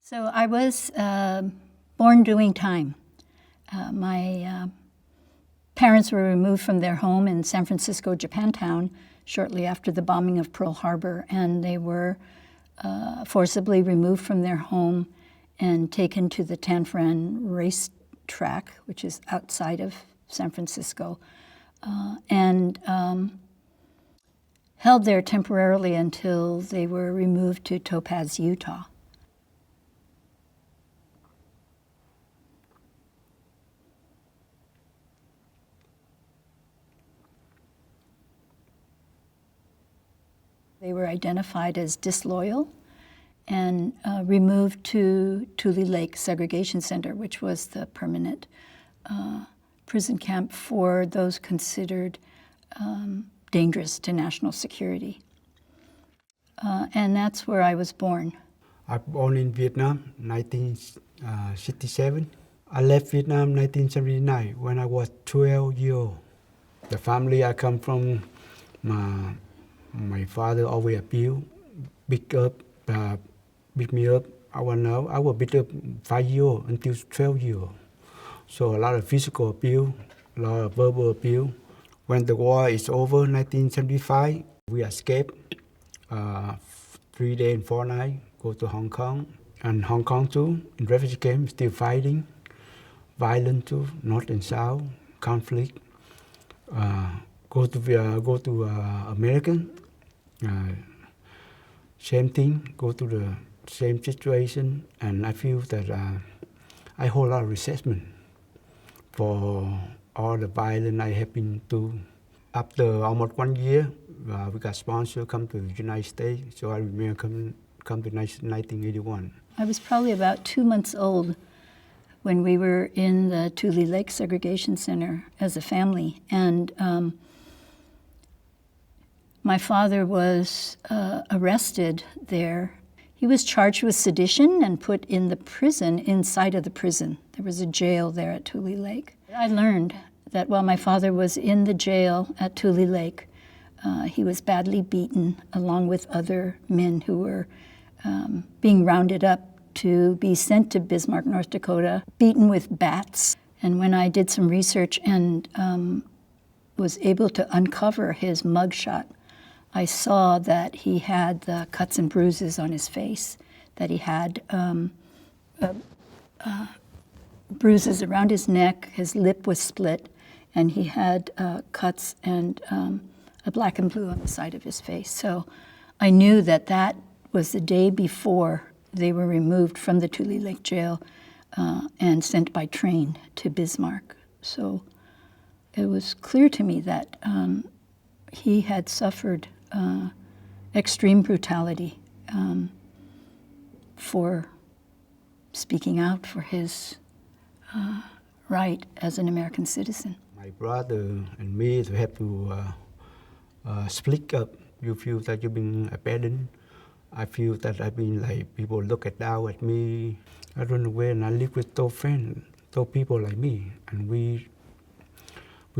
So I was born doing time. My parents were removed from their home in San Francisco, Japantown, shortly after the bombing of Pearl Harbor, and they were forcibly removed from their home and taken to the Tanforan racetrack, which is outside of San Francisco, and held there temporarily until they were removed to Topaz, Utah. They were identified as disloyal and removed to Tule Lake Segregation Center, which was the permanent prison camp for those considered dangerous to national security. And that's where I was born. I was born in Vietnam, 1967. I left Vietnam 1979 when I was 12 years old. The family I come from, my father always abused, beat me up. I was beat up 5 years old until 12 years old. So a lot of physical abuse, a lot of verbal abuse. When the war is over, 1975, we escaped 3 days and 4 nights, go to Hong Kong. And Hong Kong too, in refugee camp, still fighting, violent too, north and south, conflict. Go to America. Same thing, go to the same situation, and I feel that I hold a lot of resentment for all the violence I have been through. After almost 1 year, we got sponsored, come to the United States, so I remember come to 1981. I was probably about 2 months old when we were in the Tule Lake Segregation Center as a family, and my father was arrested there. He was charged with sedition and put in the prison inside of the prison. There was a jail there at Tule Lake. I learned that while my father was in the jail at Tule Lake, he was badly beaten along with other men who were being rounded up to be sent to Bismarck, North Dakota, beaten with bats. And when I did some research and was able to uncover his mugshot, I saw that he had the cuts and bruises on his face, that he had bruises around his neck, his lip was split, and he had cuts and a black and blue on the side of his face. So I knew that that was the day before they were removed from the Tule Lake jail and sent by train to Bismarck. So it was clear to me that he had suffered extreme brutality for speaking out for his right as an American citizen. My brother and me to have to split up. You feel that you've been abandoned. I feel that I've been like people look down at me. I don't know where, and I live with those friends, those people like me, and we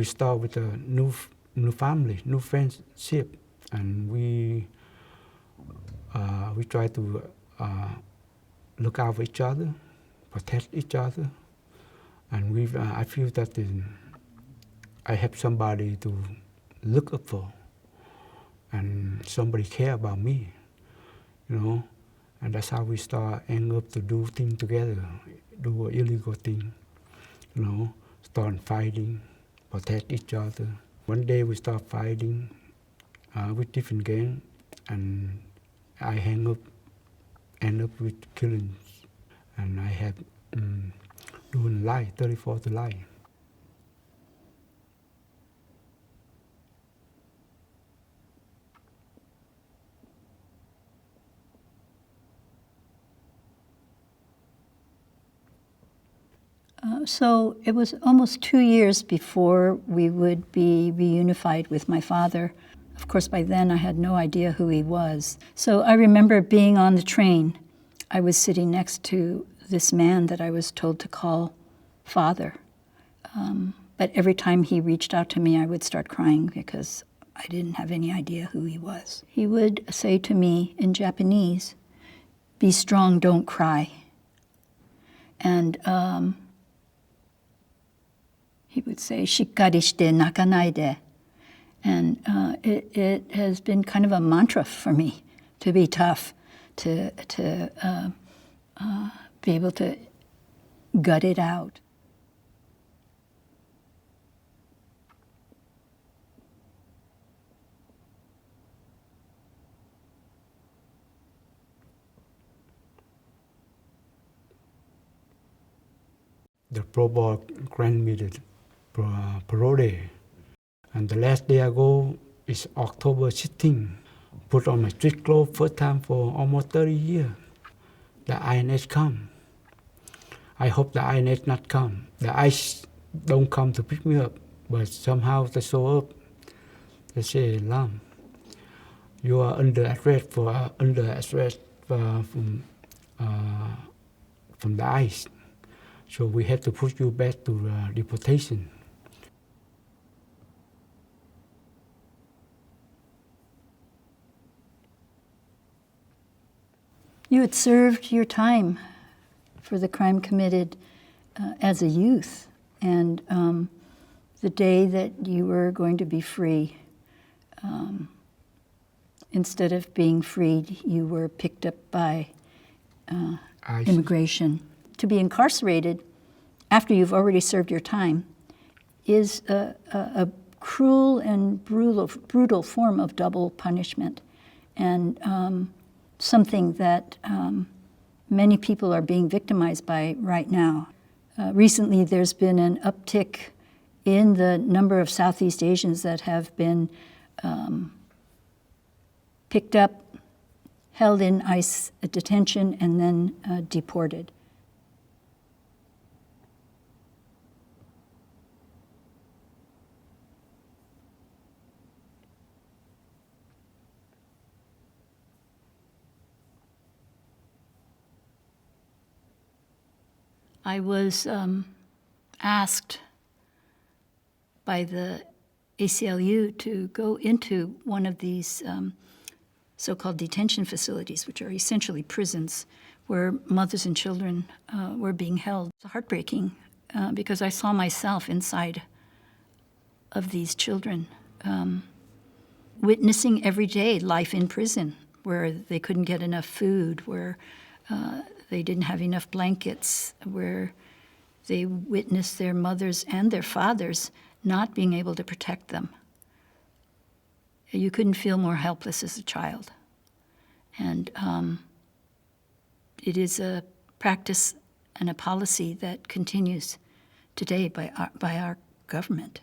start with a new family, new friendship. And we try to look out for each other, protect each other, and I feel that I have somebody to look up for, and somebody care about me, you know, and that's how we end up to do things together, do an illegal thing, you know, start fighting, protect each other. One day we start fighting with different gangs, and I end up with killings, and I have doing life, 34 to life. So it was almost 2 years before we would be reunified with my father. Of course, by then I had no idea who he was. So I remember being on the train. I was sitting next to this man that I was told to call father. But every time he reached out to me, I would start crying because I didn't have any idea who he was. He would say to me in Japanese, "Be strong, don't cry." And he would say, "Shikkari shite nakanai de." And it has been kind of a mantra for me to be tough, to be able to gut it out. The pro grant me the parole day. And the last day I go is October 16. Put on my street clothes first time for almost 30 years. The INS come. I hope the INS not come. The ICE don't come to pick me up, but somehow they show up. They say, "Lam, you are under arrest from the ICE. So we have to put you back to deportation." You had served your time for the crime committed as a youth, and the day that you were going to be free, instead of being freed, you were picked up by immigration. To be incarcerated after you've already served your time is a cruel and brutal form of double punishment, and something that many people are being victimized by right now. Recently, there's been an uptick in the number of Southeast Asians that have been picked up, held in ICE detention, and then deported. I was asked by the ACLU to go into one of these so-called detention facilities, which are essentially prisons, where mothers and children were being held. It's heartbreaking because I saw myself inside of these children, witnessing every day life in prison, where they couldn't get enough food, where they didn't have enough blankets, where they witnessed their mothers and their fathers not being able to protect them. You couldn't feel more helpless as a child. And it is a practice and a policy that continues today by our government.